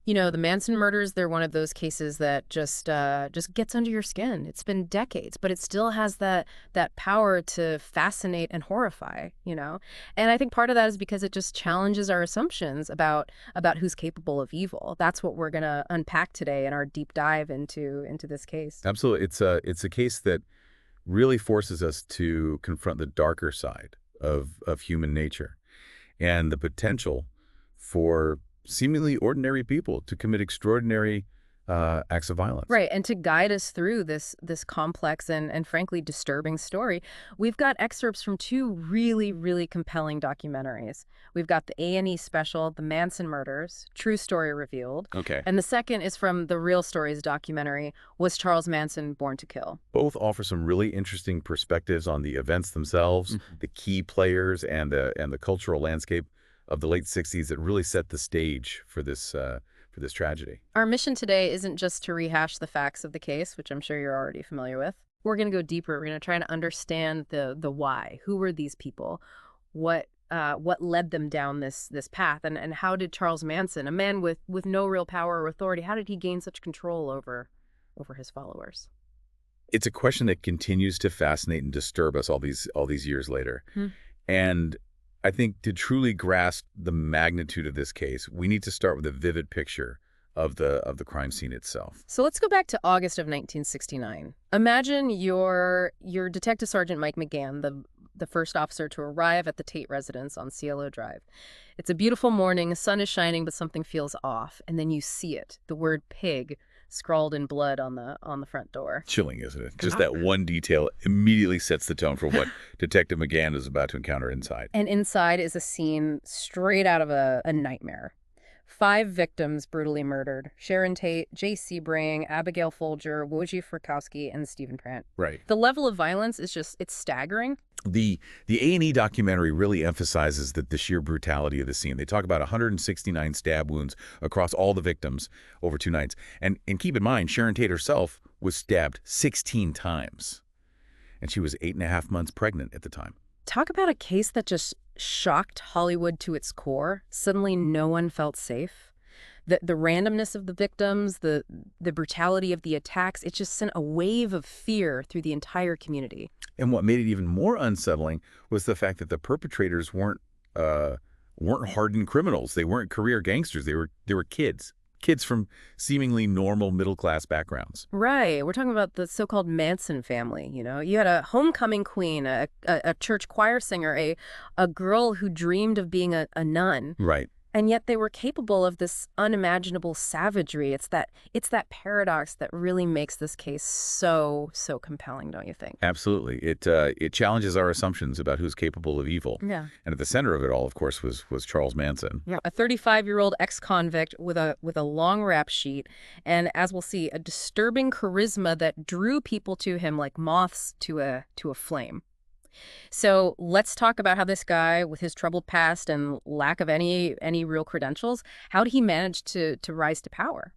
You know, the Manson murders, they're one of those cases that just gets under your skin. It's been decades, but it still has that power to fascinate and horrify, you know? And I think part of that is because it just challenges our assumptions about who's capable of evil. That's what we're going to unpack today in our deep dive into this case. Absolutely. It's a case that really forces us to confront the darker side of human nature and the potential for seemingly ordinary people to commit extraordinary acts of violence. Right, and to guide us through this complex and frankly disturbing story, we've got excerpts from two really compelling documentaries. We've got the A&E special, The Manson Murders, True Story Revealed, Okay. and the second is from the Real Stories documentary, Was Charles Manson Born to Kill? Both offer some really interesting perspectives on the events themselves, the key players, and the cultural landscape of the late '60s that really set the stage for this tragedy. Our mission today isn't just to rehash the facts of the case, which I'm sure you're already familiar with. We're going to go deeper. We're going to try to understand the why. Who were these people? What led them down this path? And how did Charles Manson, a man with no real power or authority, how did he gain such control over his followers? It's a question that continues to fascinate and disturb us all these years later. And I think to truly grasp the magnitude of this case, we need to start with a vivid picture of the crime scene itself. So let's go back to August of 1969. Imagine you're Detective Sergeant Mike McGann, the first officer to arrive at the Tate residence on CLO Drive. It's a beautiful morning, the sun is shining, but something feels off, and then you see it, the word pig scrawled in blood on the front door. Chilling, isn't it? Just that one detail immediately sets the tone for what Detective McGann is about to encounter inside. And inside is a scene straight out of a nightmare. 5 victims brutally murdered: Sharon Tate, Jay Sebring, Abigail Folger, Wojciech Frykowski, and Stephen Prant. Right. The level of violence is it's staggering. The A&E documentary really emphasizes the sheer brutality of the scene. They talk about 169 stab wounds across all the victims over 2 nights. And keep in mind, Sharon Tate herself was stabbed 16 times. And she was 8.5 months pregnant at the time. Talk about a case that just shocked Hollywood to its core. Suddenly no one felt safe. The randomness of the victims, the brutality of the attacks, it just sent a wave of fear through the entire community. And what made it even more unsettling was the fact that the perpetrators weren't hardened criminals. They weren't career gangsters. They were kids from seemingly normal middle-class backgrounds. Right. We're talking about the so-called Manson family, you know. You had a homecoming queen, a church choir singer, a girl who dreamed of being a nun. Right. And yet they were capable of this unimaginable savagery. It's that paradox that really makes this case so compelling, don't you think? Absolutely. It challenges our assumptions about who's capable of evil. Yeah. And at the center of it all, of course, was Charles Manson. Yeah. A 35-year-old ex-convict with a long rap sheet, and as we'll see, a disturbing charisma that drew people to him like moths to a flame. So let's talk about how this guy, with his troubled past and lack of any real credentials, how did he manage to rise to power?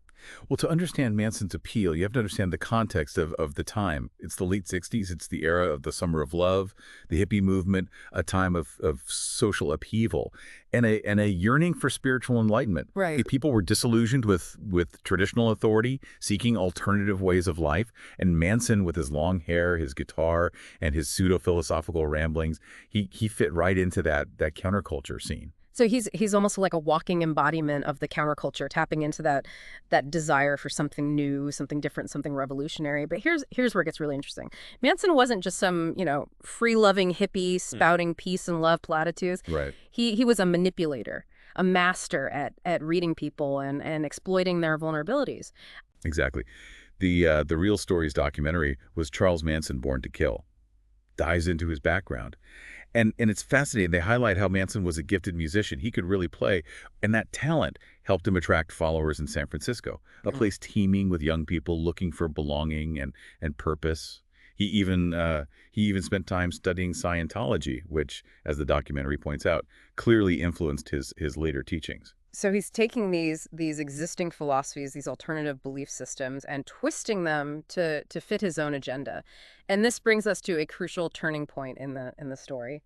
Well, to understand Manson's appeal, you have to understand the context of the time. It's the late '60s. It's the era of the Summer of Love, the hippie movement, a time of social upheaval, and a yearning for spiritual enlightenment. Right. People were disillusioned with traditional authority, seeking alternative ways of life. And Manson, with his long hair, his guitar, and his pseudo-philosophical ramblings, he fit right into that counterculture scene. So he's almost like a walking embodiment of the counterculture, tapping into that desire for something new, something different, something revolutionary. But here's where it gets really interesting. Manson wasn't just some, free-loving hippie spouting peace and love platitudes. Right. He was a manipulator, a master at reading people and exploiting their vulnerabilities. Exactly. The Real Stories documentary was Charles Manson Born to Kill. Dives into his background. And it's fascinating. They highlight how Manson was a gifted musician. He could really play, and that talent helped him attract followers in San Francisco, a place teeming with young people looking for belonging and purpose. He even spent time studying Scientology, which, as the documentary points out, clearly influenced his later teachings. So he's taking these existing philosophies, these alternative belief systems, and twisting them to fit his own agenda. And this brings us to a crucial turning point in the story.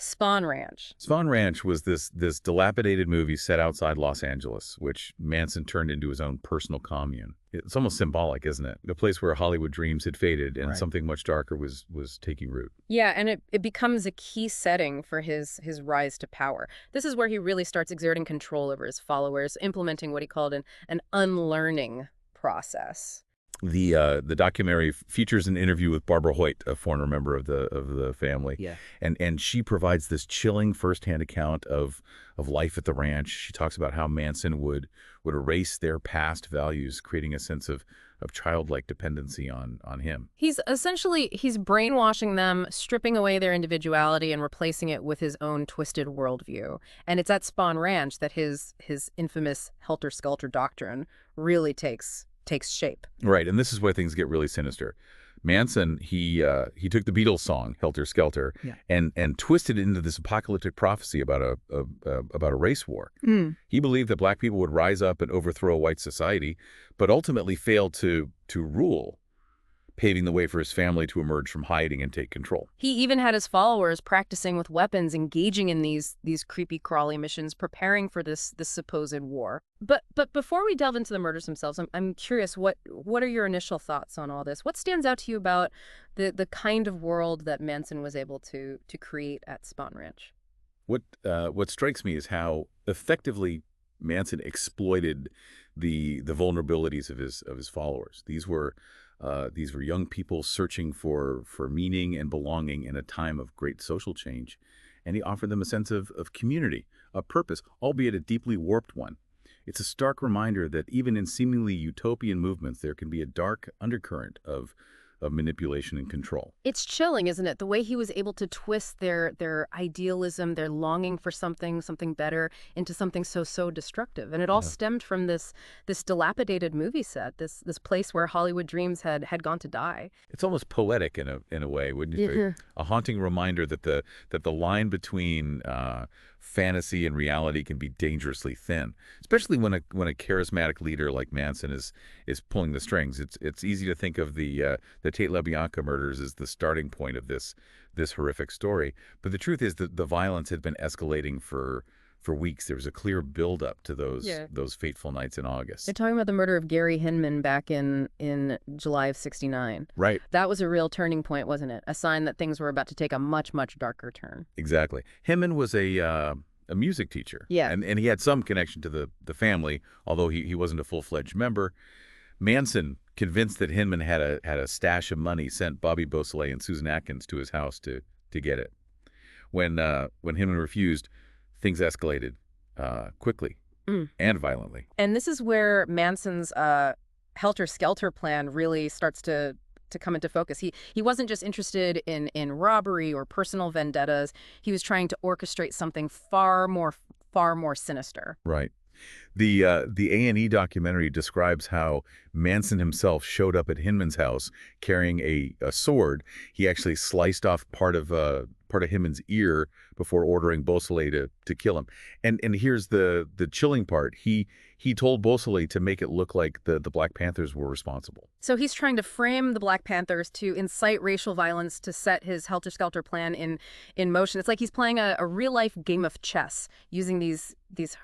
Spawn Ranch. Spawn Ranch was this dilapidated movie set outside Los Angeles, which Manson turned into his own personal commune. It's almost symbolic, isn't it? A place where Hollywood dreams had faded and Right. something much darker was taking root. Yeah, and it becomes a key setting for his rise to power. This is where he really starts exerting control over his followers, implementing what he called an unlearning process. The documentary features an interview with Barbara Hoyt, a former member of the family, Yeah. and she provides this chilling firsthand account of life at the ranch. She talks about how Manson would erase their past values, creating a sense of childlike dependency on him. He's brainwashing them, stripping away their individuality and replacing it with his own twisted worldview. And it's at Spawn Ranch that his infamous Helter Skelter doctrine really takes shape. Right, and this is where things get really sinister. Manson, he took the Beatles song "Helter Skelter" Yeah. and twisted it into this apocalyptic prophecy about a race war. He believed that black people would rise up and overthrow white society, but ultimately failed to rule, paving the way for his family to emerge from hiding and take control. He even had his followers practicing with weapons, engaging in these creepy crawly missions, preparing for this supposed war. But before we delve into the murders themselves, I'm curious, what are your initial thoughts on all this? What stands out to you about the kind of world that Manson was able to create at Spawn Ranch? What strikes me is how effectively Manson exploited the vulnerabilities of his followers. These were young people searching for meaning and belonging in a time of great social change, and he offered them a sense of community, a purpose, albeit a deeply warped one. It's a stark reminder that even in seemingly utopian movements, there can be a dark undercurrent of manipulation and control. It's chilling, isn't it? The way he was able to twist their idealism, their longing for something better into something so destructive. And it all stemmed from this dilapidated movie set, this place where Hollywood dreams had gone to die. It's almost poetic in a way, wouldn't you say? A haunting reminder that the line between fantasy and reality can be dangerously thin, especially when a charismatic leader like Manson is pulling the strings. It's easy to think of the Tate LaBianca murders as the starting point of this horrific story, but the truth is that the violence had been escalating for weeks. There was a clear buildup to those fateful nights in August. They're talking about the murder of Gary Hinman back in July of '69. Right. That was a real turning point, wasn't it? A sign that things were about to take a much darker turn. Exactly. Hinman was a music teacher. Yeah. And he had some connection to the family, although he wasn't a full-fledged member. Manson, convinced that Hinman had a stash of money, sent Bobby Beausoleil and Susan Atkins to his house to get it. When Hinman refused, things escalated quickly and violently. And this is where Manson's Helter Skelter plan really starts to come into focus. He wasn't just interested in robbery or personal vendettas. He was trying to orchestrate something far more sinister. Right. The A&E documentary describes how Manson himself showed up at Hinman's house carrying a sword. He actually sliced off part of Hinman's ear before ordering Beausoleil to kill him. And here's the chilling part. He told Beausoleil to make it look like the Black Panthers were responsible. So he's trying to frame the Black Panthers to incite racial violence to set his Helter Skelter plan in motion. It's like he's playing a real-life game of chess, using these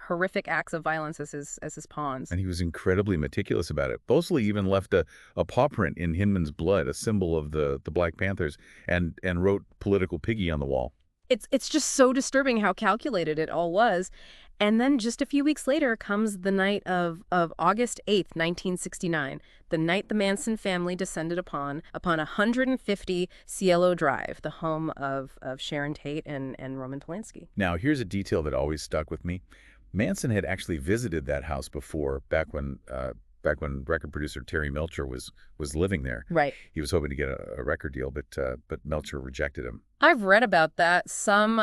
horrific acts of violence as his pawns. And he was incredibly meticulous about it. Beausoleil even left a paw print in Hinman's blood, a symbol of the Black Panthers, and wrote "Political Piggy" on the wall. It's just so disturbing how calculated it all was. And then just a few weeks later comes the night of August 8th, 1969, the night the Manson family descended upon 150 Cielo Drive, the home of Sharon Tate and Roman Polanski. Now, here's a detail that always stuck with me. Manson had actually visited that house before, back when record producer Terry Melcher was living there. Right. He was hoping to get a record deal, but Melcher rejected him. I've read about that. Some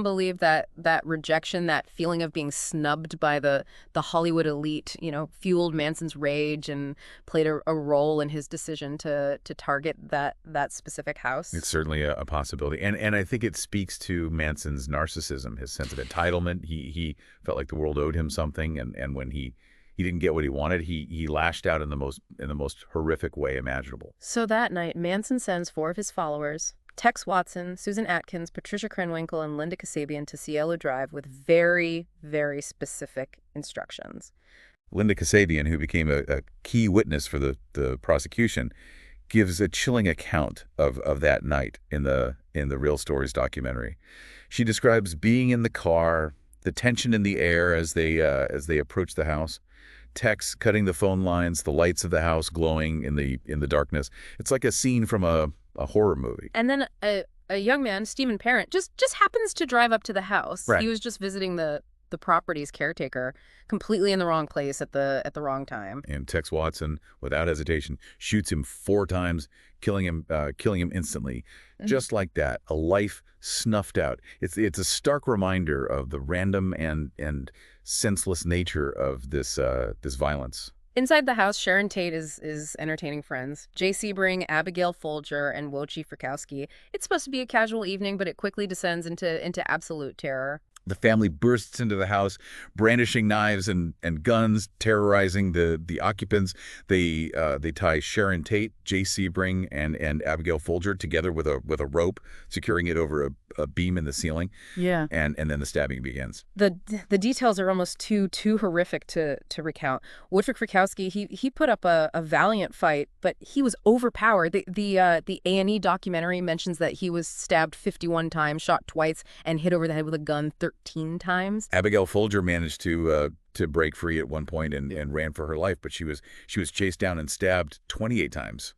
believe that rejection, that feeling of being snubbed by the Hollywood elite, fueled Manson's rage and played a role in his decision to target that specific house. It's certainly a possibility. And I think it speaks to Manson's narcissism, his sense of entitlement. He felt like the world owed him something, and when he didn't get what he wanted, he lashed out in the most horrific way imaginable. So that night, Manson sends 4 of his followers, Tex Watson, Susan Atkins, Patricia Krenwinkel, and Linda Kasabian to Cielo Drive with very, very specific instructions. Linda Kasabian, who became a key witness for the prosecution, gives a chilling account of that night in the Real Stories documentary. She describes being in the car, the tension in the air as they approach the house, Tex cutting the phone lines, the lights of the house glowing in the darkness. It's like a scene from a horror movie. And then a young man, Stephen Parent, just happens to drive up to the house. Right. He was just visiting the property's caretaker, completely in the wrong place at the wrong time. And Tex Watson, without hesitation, shoots him 4 times, killing him instantly. Just like that, a life snuffed out. It's a stark reminder of the random and senseless nature of this violence. Inside the house, Sharon Tate is entertaining friends. Jay Sebring, Abigail Folger, and Wojciech Frykowski. It's supposed to be a casual evening, but it quickly descends into absolute terror. The family bursts into the house, brandishing knives and guns, terrorizing the occupants. They tie Sharon Tate, Jay Sebring, and Abigail Folger together with a rope, securing it over a beam in the ceiling. Yeah. And then the stabbing begins. The details are almost too horrific to recount. Wojciech Frykowski, he put up a valiant fight, but he was overpowered. The A&E documentary mentions that he was stabbed 51 times, shot twice, and hit over the head with a gun 13 times. Abigail Folger managed to break free at one point and ran for her life, but she was chased down and stabbed 28 times.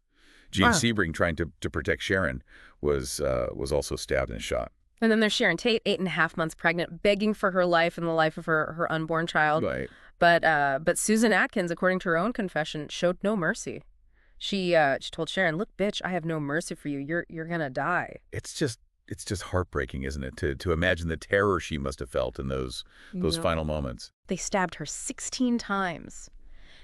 Gene Sebring, trying to protect Sharon, was also stabbed and shot. And then there's Sharon Tate, 8.5 months pregnant, begging for her life and the life of her unborn child. Right. But Susan Atkins, according to her own confession, showed no mercy. She told Sharon, "Look, bitch, I have no mercy for you. You're gonna die." It's just heartbreaking, isn't it? To imagine the terror she must have felt in those final moments. They stabbed her 16 times.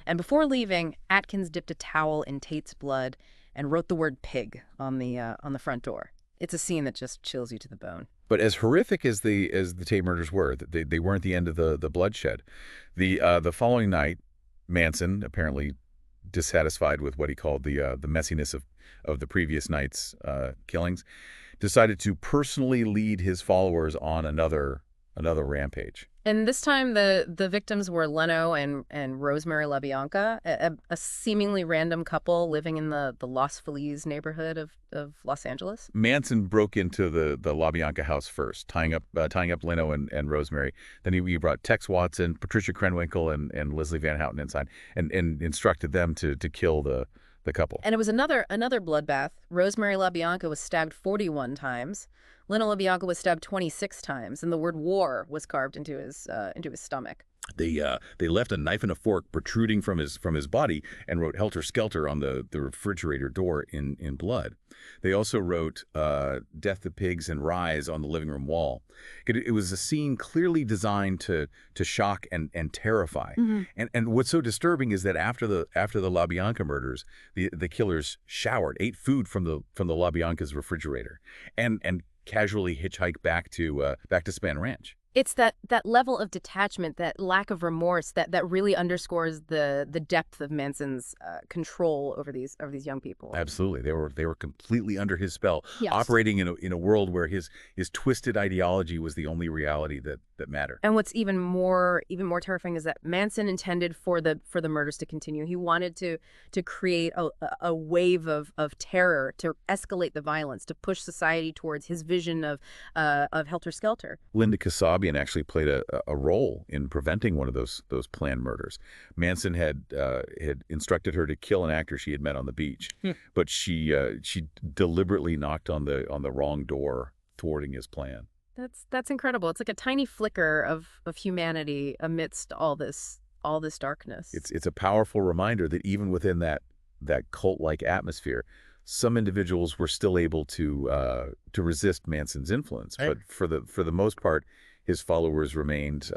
And before leaving, Atkins dipped a towel in Tate's blood and wrote the word pig on the front door. It's a scene that just chills you to the bone. But as horrific as the Tate murders were, they weren't the end of the bloodshed. The following night, Manson, apparently dissatisfied with what he called the messiness of the previous night's killings, decided to personally lead his followers on another rampage. And this time, the victims were Leno and Rosemary LaBianca, a seemingly random couple living in the Los Feliz neighborhood of Los Angeles. Manson broke into the LaBianca house first, tying up Leno and Rosemary. Then he brought Tex Watson, Patricia Krenwinkel, and Leslie Van Houten inside, and instructed them to kill the couple. And it was another bloodbath. Rosemary LaBianca was stabbed 41 times. Leno LaBianca was stabbed 26 times, and the word war was carved into his stomach. They left a knife and a fork protruding from his body and wrote Helter Skelter on the refrigerator door in blood. They also wrote Death to Pigs and Rise on the living room wall. It was a scene clearly designed to shock and terrify. Mm-hmm. And what's so disturbing is that after the LaBianca murders, the killers ate food from the LaBianca's refrigerator, and casually hitchhiked back to Span Ranch. It's that level of detachment, that lack of remorse that really underscores the depth of Manson's control over these young people. Absolutely. They were completely under his spell, yes. Operating in a world where his twisted ideology was the only reality that mattered. And what's even more terrifying is that Manson intended for the murders to continue. He wanted to create a wave of terror, to escalate the violence, to push society towards his vision of Helter Skelter. Linda Kasabian actually played a role in preventing one of those planned murders. Manson had instructed her to kill an actor she had met on the beach, but she deliberately knocked on the wrong door, thwarting his plan. That's incredible. It's like a tiny flicker of humanity amidst all this darkness. It's a powerful reminder that even within that cult-like atmosphere, some individuals were still able to resist Manson's influence. But for the most part, his followers remained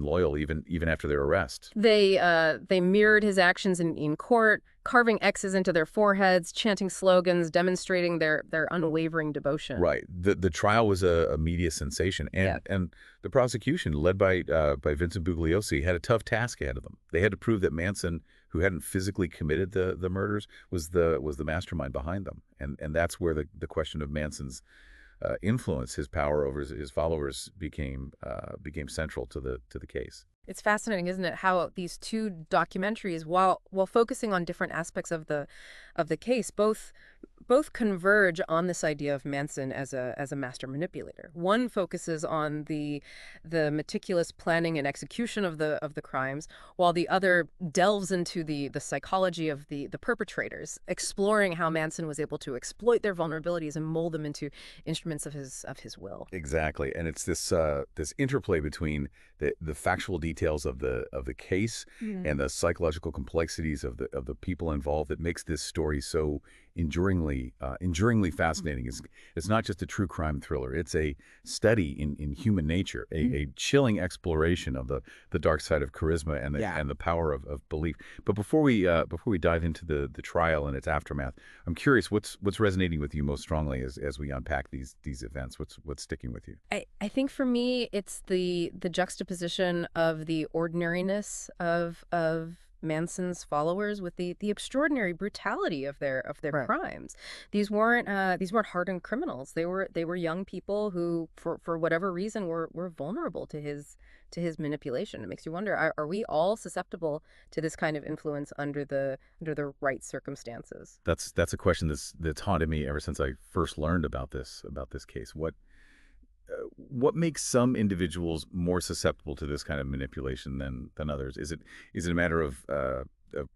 loyal even after their arrest. They mirrored his actions in court, carving X's into their foreheads, chanting slogans, demonstrating their unwavering devotion. Right. The trial was a media sensation, Yeah. and the prosecution, led by Vincent Bugliosi, had a tough task ahead of them. They had to prove that Manson, who hadn't physically committed the murders, was the mastermind behind them, and that's where the question of Manson's influence, his power over his followers, became central to the case. It's fascinating, isn't it, how these two documentaries, while focusing on different aspects of the case, both converge on this idea of Manson as a master manipulator. One focuses on the meticulous planning and execution of the crimes, while the other delves into the psychology of the perpetrators, exploring how Manson was able to exploit their vulnerabilities and mold them into instruments of his will. Exactly, and it's this interplay between the factual details of the case and the psychological complexities of the people involved that makes this story so enduringly fascinating. It's not just a true crime thriller. It's a study in human nature, a chilling exploration of the dark side of charisma and the power of belief. But before we dive into the trial and its aftermath, I'm curious what's resonating with you most strongly as we unpack these events. What's sticking with you? I think for me, it's the juxtaposition of the ordinariness of Manson's followers with the extraordinary brutality of their Right. crimes. These weren't hardened criminals. They were young people who, for whatever reason, were vulnerable to his manipulation. It makes you wonder: are we all susceptible to this kind of influence under the right circumstances? That's a question that's haunted me ever since I first learned about this case. What makes some individuals more susceptible to this kind of manipulation than others? Is it a matter of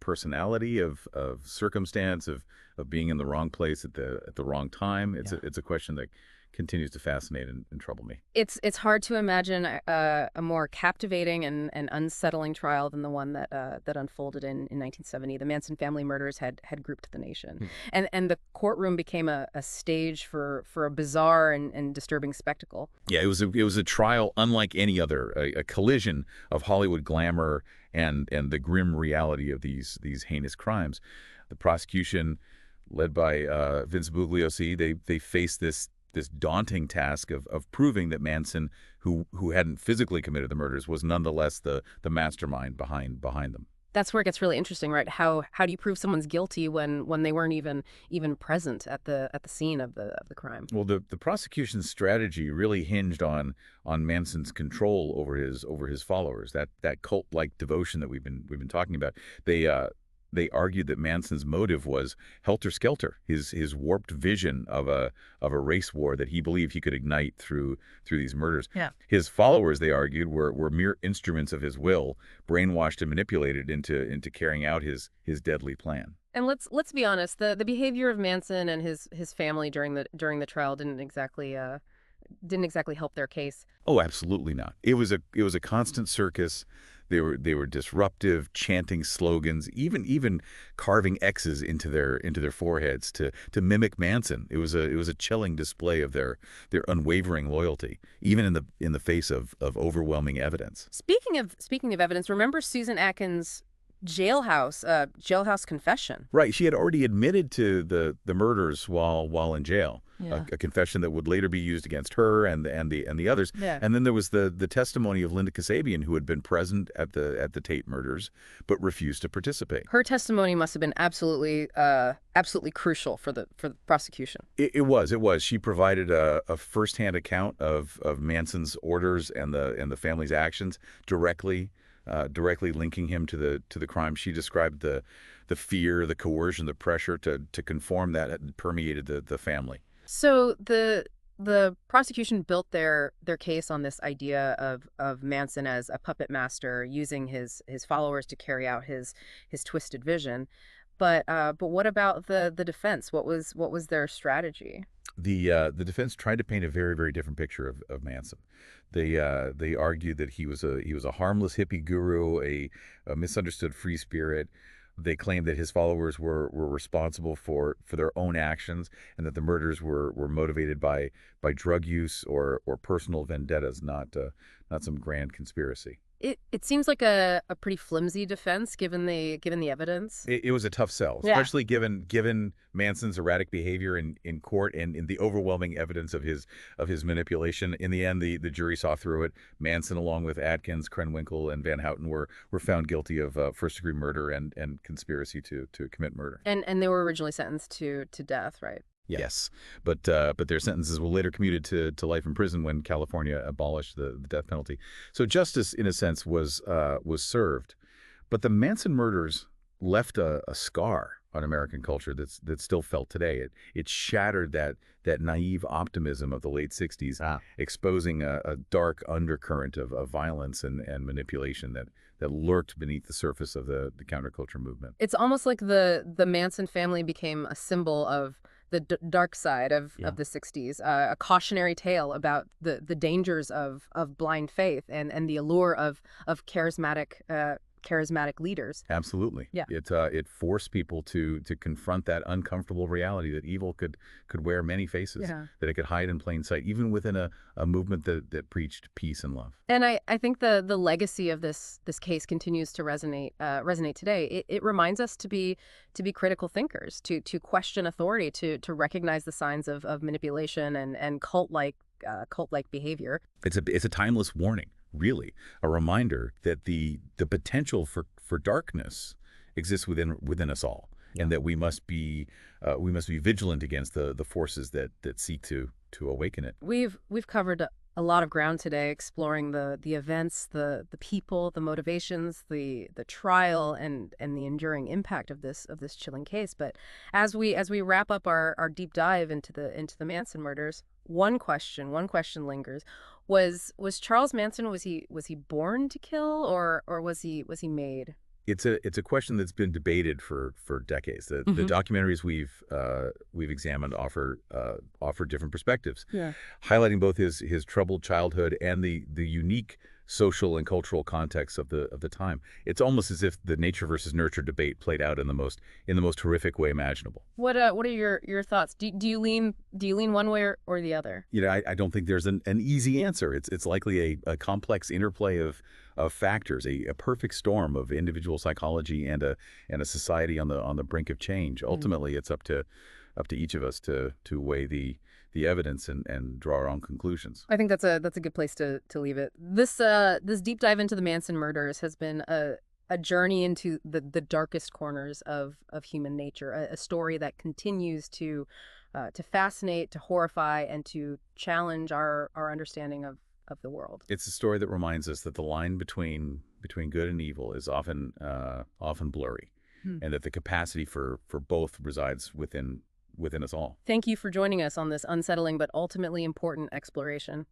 personality, of circumstance, of being in the wrong place at the wrong time? It's a question that continues to fascinate and trouble me. It's hard to imagine a more captivating and unsettling trial than the one that unfolded in 1970. The Manson family murders had grouped the nation, Hmm. and the courtroom became a stage for a bizarre and disturbing spectacle. Yeah, it was a trial unlike any other, a collision of Hollywood glamour and the grim reality of these heinous crimes. The prosecution, led by Vince Bugliosi, they faced this daunting task of proving that Manson, who hadn't physically committed the murders, was nonetheless the mastermind behind them. That's where it gets really interesting, right? How do you prove someone's guilty when they weren't even present at the scene of the crime? Well, the prosecution's strategy really hinged on Manson's control over his followers. That cult-like devotion that we've been talking about. They argued that Manson's motive was Helter Skelter, his warped vision of a race war that he believed he could ignite through these murders. Yeah. His followers, they argued, were mere instruments of his will, brainwashed and manipulated into carrying out his deadly plan. And let's be honest, the behavior of Manson and his family during the trial didn't exactly help their case. Oh, absolutely not. It was a constant circus. They were disruptive, chanting slogans, even carving X's into their foreheads to mimic Manson. It was a chilling display of their unwavering loyalty, even in the face of overwhelming evidence. Speaking of evidence, remember Susan Atkins' jailhouse confession? Right. She had already admitted to the murders while in jail. Yeah. A confession that would later be used against her and the others. Yeah. And then there was the testimony of Linda Kasabian, who had been present at the Tate murders but refused to participate. Her testimony must have been absolutely crucial for the prosecution. It was. She provided a firsthand account of Manson's orders and the family's actions, directly linking him to the crime. She described the fear, the coercion, the pressure to conform that had permeated the family. So the prosecution built their case on this idea of Manson as a puppet master, using his followers to carry out his twisted vision. But what about the defense? What was their strategy? The defense tried to paint a very, very different picture of Manson. They argued that he was a harmless hippie guru, a misunderstood free spirit, They claimed that his followers were responsible for their own actions, and that the murders were motivated by drug use or personal vendettas, not some grand conspiracy. It seems like a pretty flimsy defense given the evidence. It was a tough sell, Yeah. especially given Manson's erratic behavior in court and in the overwhelming evidence of his manipulation. In the end, the jury saw through it. Manson, along with Atkins, Krenwinkel, and Van Houten, were found guilty of first-degree murder and conspiracy to commit murder. And they were originally sentenced to death, right? Yes, but their sentences were later commuted to life in prison when California abolished the death penalty. So justice, in a sense, was served. But the Manson murders left a scar on American culture that's still felt today. It shattered that naive optimism of the late '60s, exposing a dark undercurrent of violence and manipulation that lurked beneath the surface of the counterculture movement. It's almost like the Manson family became a symbol of the dark side of the 60s, a cautionary tale about the dangers of blind faith and the allure of charismatic leaders. Absolutely. Yeah. It forced people to confront that uncomfortable reality that evil could wear many faces, Yeah. that it could hide in plain sight, even within a movement that preached peace and love. And I think the legacy of this case continues to resonate today. It reminds us to be critical thinkers, to question authority, to recognize the signs of manipulation and cult-like behavior. It's a timeless warning, really, a reminder that the potential for darkness exists within us all, and that we must be vigilant against the forces that seek to awaken it. We've covered a lot of ground today, exploring the events, the people, the motivations, the trial, and the enduring impact of this chilling case. But as we wrap up our deep dive into the Manson murders, one question lingers: was Charles Manson, was he born to kill, or was he made? It's a question that's been debated for decades. The documentaries we've examined offer different perspectives, Yeah. highlighting both his troubled childhood and the unique social and cultural context of the time. It's almost as if the nature versus nurture debate played out in the most horrific way imaginable. What are your thoughts? Do you lean one way or the other? I don't think there's an easy answer. It's likely a complex interplay of factors, a perfect storm of individual psychology and a society on the brink of change. Ultimately, it's up to each of us to weigh the evidence and draw our own conclusions. I think that's a good place to leave it. This deep dive into the Manson murders has been a journey into the darkest corners of human nature, a story that continues to fascinate, to horrify, and to challenge our understanding of the world. It's a story that reminds us that the line between good and evil is often blurry, and that the capacity for both resides within us all. Thank you for joining us on this unsettling but ultimately important exploration.